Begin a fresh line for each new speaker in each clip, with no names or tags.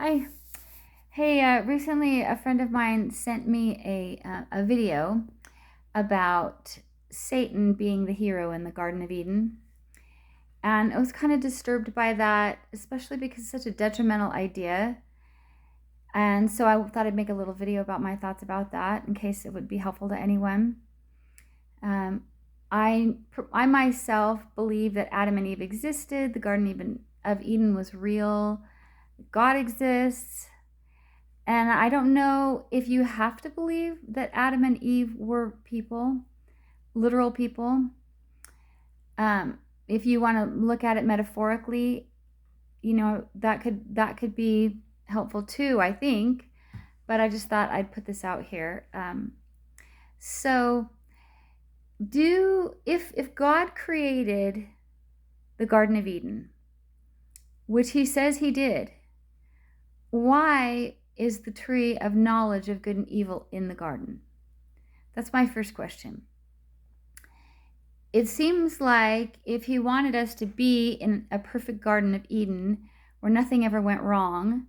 Hi. Hey, recently a friend of mine sent me a video about Satan being the hero in the Garden of Eden. And I was kind of disturbed by that, especially because it's such a detrimental idea. And so I thought I'd make a little video about my thoughts about that in case it would be helpful to anyone. Um, I myself believe that Adam and Eve existed, the Garden of Eden was real, God exists. And I don't know if you have to believe that Adam and Eve were people, literal people. If you want to look at it metaphorically, that could be helpful too, I think. But I just thought I'd put this out here. So, if God created the Garden of Eden, which He says He did, why is the tree of knowledge of good and evil in the garden? That's my first question. It seems like if He wanted us to be in a perfect Garden of Eden where nothing ever went wrong,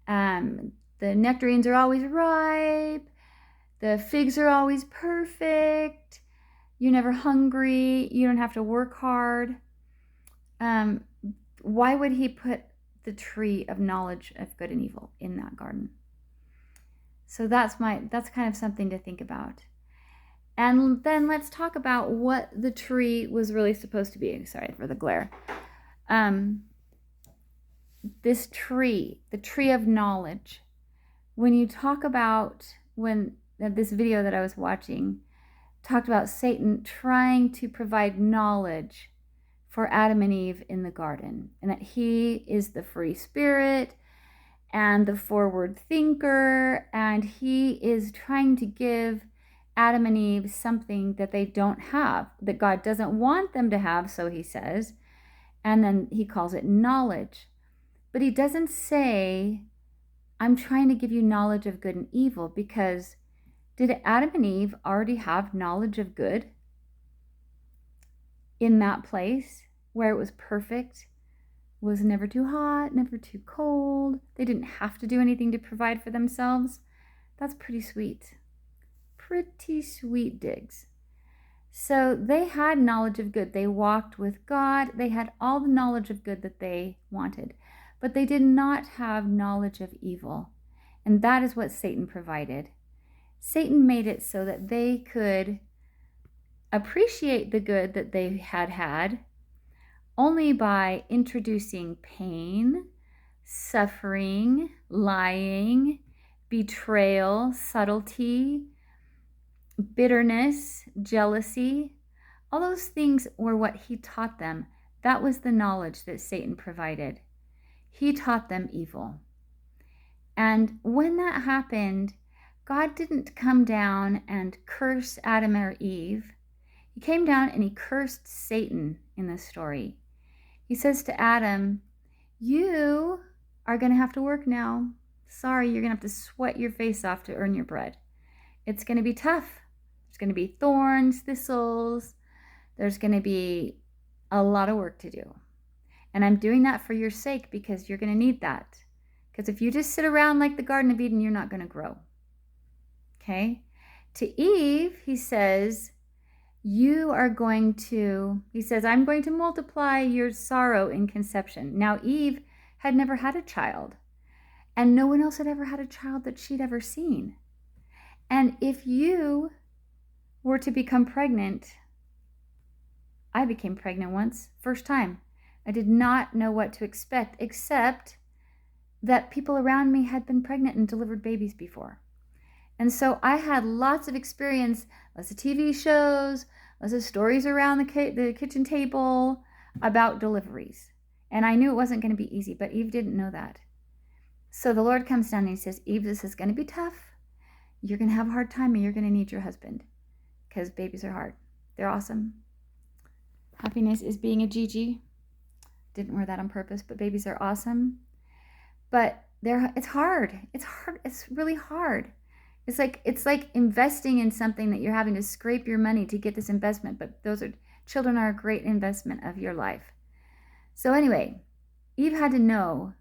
the nectarines are always ripe, the figs are always perfect, you're never hungry, you don't have to work hard, why would He put the tree of knowledge of good and evil in that garden? So that's kind of something to think about. And then let's talk about what the tree was really supposed to be. Sorry for the glare. This tree, the tree of knowledge, when you talk about this video that I was watching talked about Satan trying to provide knowledge for Adam and Eve in the garden, and that he is the free spirit and the forward thinker, and he is trying to give Adam and Eve something that they don't have, that God doesn't want them to have, so he says, and then he calls it knowledge. But he doesn't say, I'm trying to give you knowledge of good and evil, because did Adam and Eve already have knowledge of good in that place where it was perfect? Was never too hot, never too cold. They didn't have to do anything to provide for themselves. That's pretty sweet. Pretty sweet digs. So they had knowledge of good. They walked with God. They had all the knowledge of good that they wanted. But they did not have knowledge of evil. And that is what Satan provided. Satan made it so that they could appreciate the good that they had only by introducing pain, suffering, lying, betrayal, subtlety, bitterness, jealousy. All those things were what he taught them. That was the knowledge that Satan provided. He taught them evil. And when that happened, God didn't come down and curse Adam or Eve. He came down and he cursed Satan in this story. He says to Adam, you are going to have to work now. Sorry, you're going to have to sweat your face off to earn your bread. It's going to be tough. There's going to be thorns, thistles. There's going to be a lot of work to do. And I'm doing that for your sake, because you're going to need that. Because if you just sit around like the Garden of Eden, you're not going to grow. Okay? To Eve, he says, I'm going to multiply your sorrow in conception. Now, Eve had never had a child, and no one else had ever had a child that she'd ever seen. And if you were to become pregnant, I became pregnant once, first time. I did not know what to expect, except that people around me had been pregnant and delivered babies before. And so I had lots of experience, lots of TV shows, lots of stories around the kitchen table about deliveries. And I knew it wasn't going to be easy, but Eve didn't know that. So the Lord comes down and he says, Eve, this is going to be tough. You're going to have a hard time, and you're going to need your husband, because babies are hard. They're awesome. Happiness is being a Gigi. Didn't wear that on purpose, but babies are awesome. But it's hard. It's hard. It's really hard. It's like investing in something that you're having to scrape your money to get this investment, but children are a great investment of your life. So anyway, Eve had to know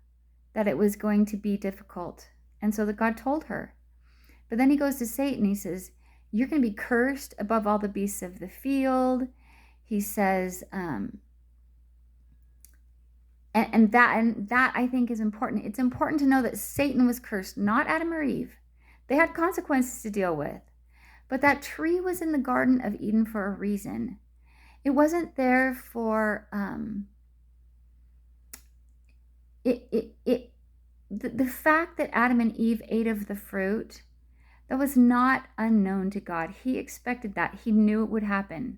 that it was going to be difficult. And so that God told her. But then he goes to Satan. He says, you're going to be cursed above all the beasts of the field. He says, and that I think is important. It's important to know that Satan was cursed, not Adam or Eve. They had consequences to deal with. But that tree was in the Garden of Eden for a reason. It wasn't there for the fact that Adam and Eve ate of the fruit, that was not unknown to God. He expected that. He knew it would happen.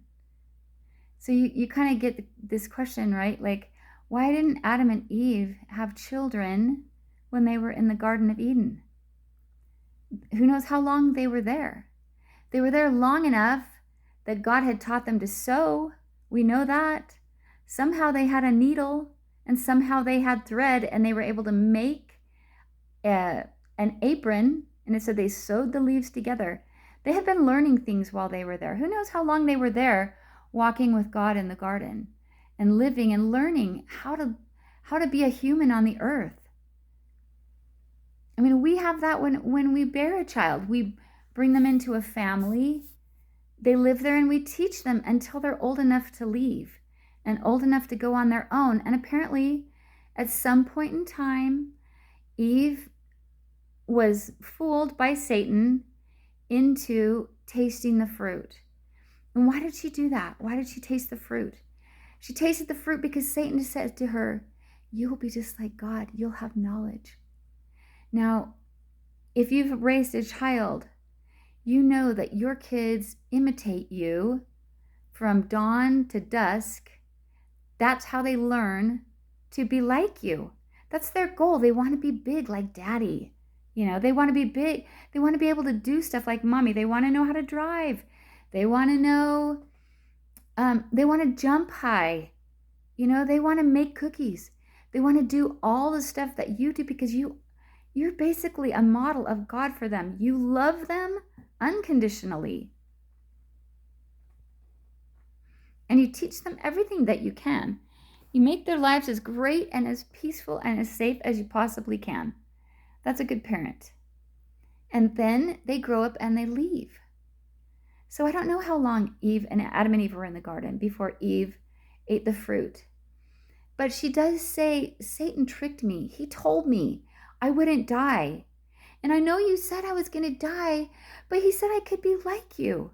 So you kind of get this question, right? Like, why didn't Adam and Eve have children when they were in the Garden of Eden? Who knows how long they were there? They were there long enough that God had taught them to sew. We know that. Somehow they had a needle, and somehow they had thread, and they were able to make an apron. And it said they sewed the leaves together. They had been learning things while they were there. Who knows how long they were there walking with God in the garden and living and learning how to be a human on the earth. I mean, we have that when we bear a child. We bring them into a family. They live there, and we teach them until they're old enough to leave and old enough to go on their own. And apparently, at some point in time, Eve was fooled by Satan into tasting the fruit. And why did she do that? Why did she taste the fruit? She tasted the fruit because Satan said to her, you will be just like God. You'll have knowledge. Now, if you've raised a child, you know that your kids imitate you from dawn to dusk. That's how they learn to be like you. That's their goal. They want to be big like daddy. You know, they want to be big. They want to be able to do stuff like mommy. They want to know how to drive. They want to know, they want to jump high. You know, they want to make cookies. They want to do all the stuff that you do because you're basically a model of God for them. You love them unconditionally. And you teach them everything that you can. You make their lives as great and as peaceful and as safe as you possibly can. That's a good parent. And then they grow up and they leave. So I don't know how long Adam and Eve were in the garden before Eve ate the fruit. But she does say, Satan tricked me. He told me I wouldn't die. And I know you said I was going to die, but he said I could be like you.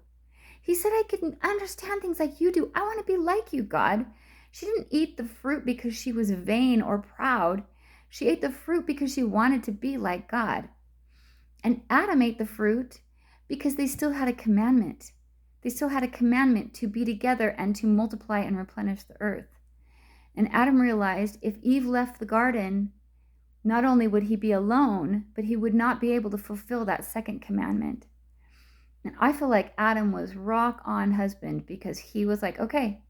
He said I could understand things like you do. I want to be like you, God. She didn't eat the fruit because she was vain or proud. She ate the fruit because she wanted to be like God. And Adam ate the fruit because they still had a commandment. They still had a commandment to be together and to multiply and replenish the earth. And Adam realized if Eve left the garden, not only would he be alone, but he would not be able to fulfill that second commandment. And I feel like Adam was rock on husband because he was like, okay,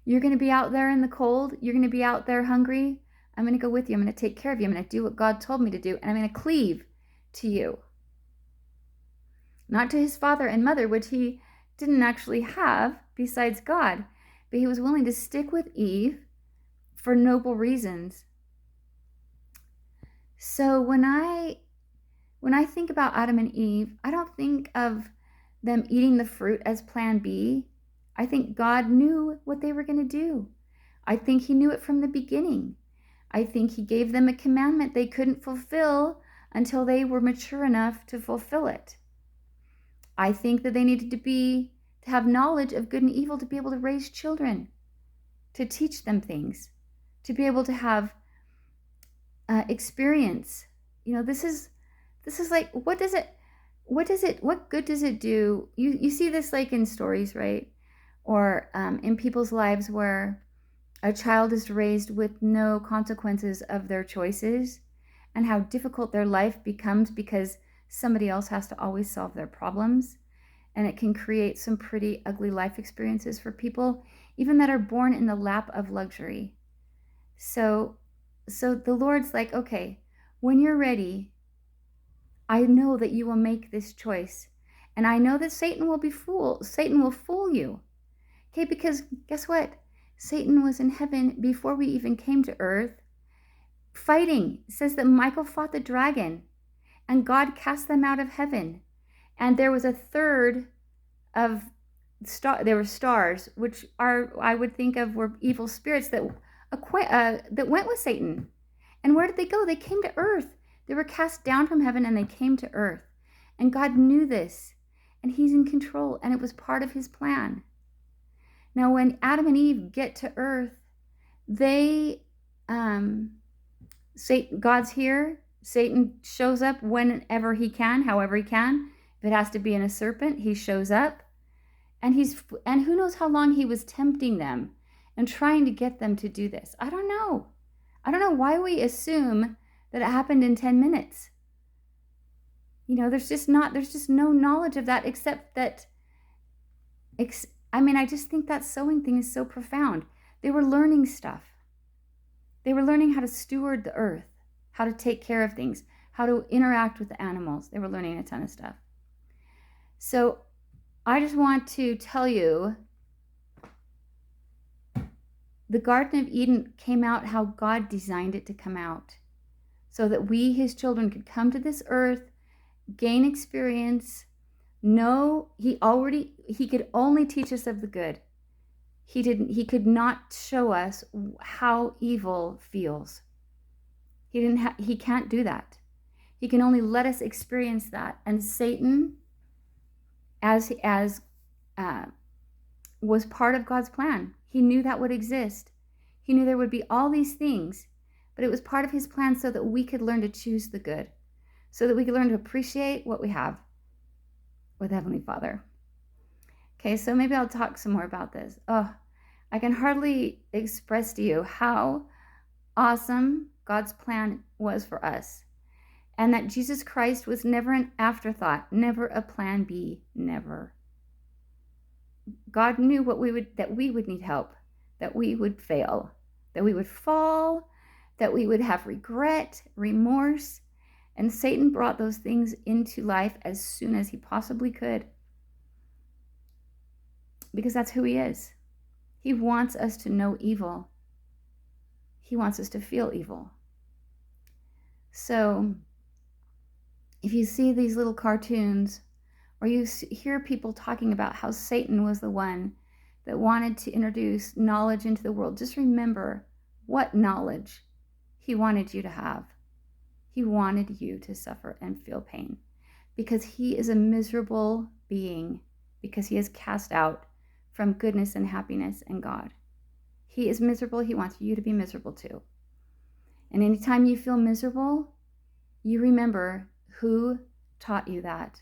you're going to be out there in the cold. You're going to be out there hungry. I'm going to go with you. I'm going to take care of you. I'm going to do what God told me to do. And I'm going to cleave to you. Not to his father and mother, which he didn't actually have besides God. But he was willing to stick with Eve for noble reasons. So when I think about Adam and Eve, I don't think of them eating the fruit as plan B. I think God knew what they were going to do. I think he knew it from the beginning. I think he gave them a commandment they couldn't fulfill until they were mature enough to fulfill it. I think that they needed to have knowledge of good and evil to be able to raise children, to teach them things, to be able to have experience. You know, this is like, what good does it do? You see this like in stories, right? Or in people's lives where a child is raised with no consequences of their choices and how difficult their life becomes because somebody else has to always solve their problems. And it can create some pretty ugly life experiences for people, even that are born in the lap of luxury. So the Lord's like, okay, when you're ready, I know that you will make this choice. And I know that Satan will fool you. Okay, because guess what? Satan was in heaven before we even came to earth. fighting. It says that Michael fought the dragon and God cast them out of heaven. And there was a third of there were stars, which are, I would think of, were evil spirits that went with Satan. And where did they go? They came to earth. They were cast down from heaven and they came to earth. And God knew this, and he's in control, and it was part of his plan. Now, when Adam and Eve get to earth, they, God's here. Satan shows up whenever he can, however he can. If it has to be in a serpent, he shows up. And who knows how long he was tempting them and trying to get them to do this. I don't know. I don't know why we assume that it happened in 10 minutes. There's just no knowledge of that, except that, I just think that sewing thing is so profound. They were learning stuff. They were learning how to steward the earth, how to take care of things, how to interact with the animals. They were learning a ton of stuff. So I just want to tell you, the Garden of Eden came out how God designed it to come out, so that we, his children, could come to this earth, gain experience, know he could only teach us of the good. He could not show us how evil feels. He can't do that. He can only let us experience that. And Satan, as was part of God's plan. He knew that would exist. He knew there would be all these things, but it was part of his plan so that we could learn to choose the good, so that we could learn to appreciate what we have with Heavenly Father. Okay, so maybe I'll talk some more about this. I can hardly express to you how awesome God's plan was for us, and that Jesus Christ was never an afterthought, never a plan B, never. God knew that we would need help, that we would fail, that we would fall, that we would have regret, remorse, and Satan brought those things into life as soon as he possibly could, because that's who he is. He wants us to know evil. He wants us to feel evil. So if you see these little cartoons, or you hear people talking about how Satan was the one that wanted to introduce knowledge into the world, just remember what knowledge he wanted you to have. He wanted you to suffer and feel pain, because he is a miserable being, because he is cast out from goodness and happiness and God. He is miserable. He wants you to be miserable too. And anytime you feel miserable, you remember who taught you that,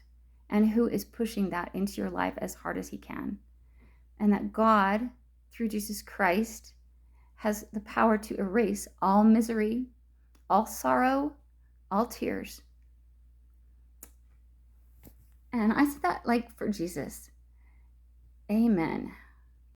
and who is pushing that into your life as hard as he can. And that God, through Jesus Christ, has the power to erase all misery, all sorrow, all tears. And I said that like for Jesus. Amen.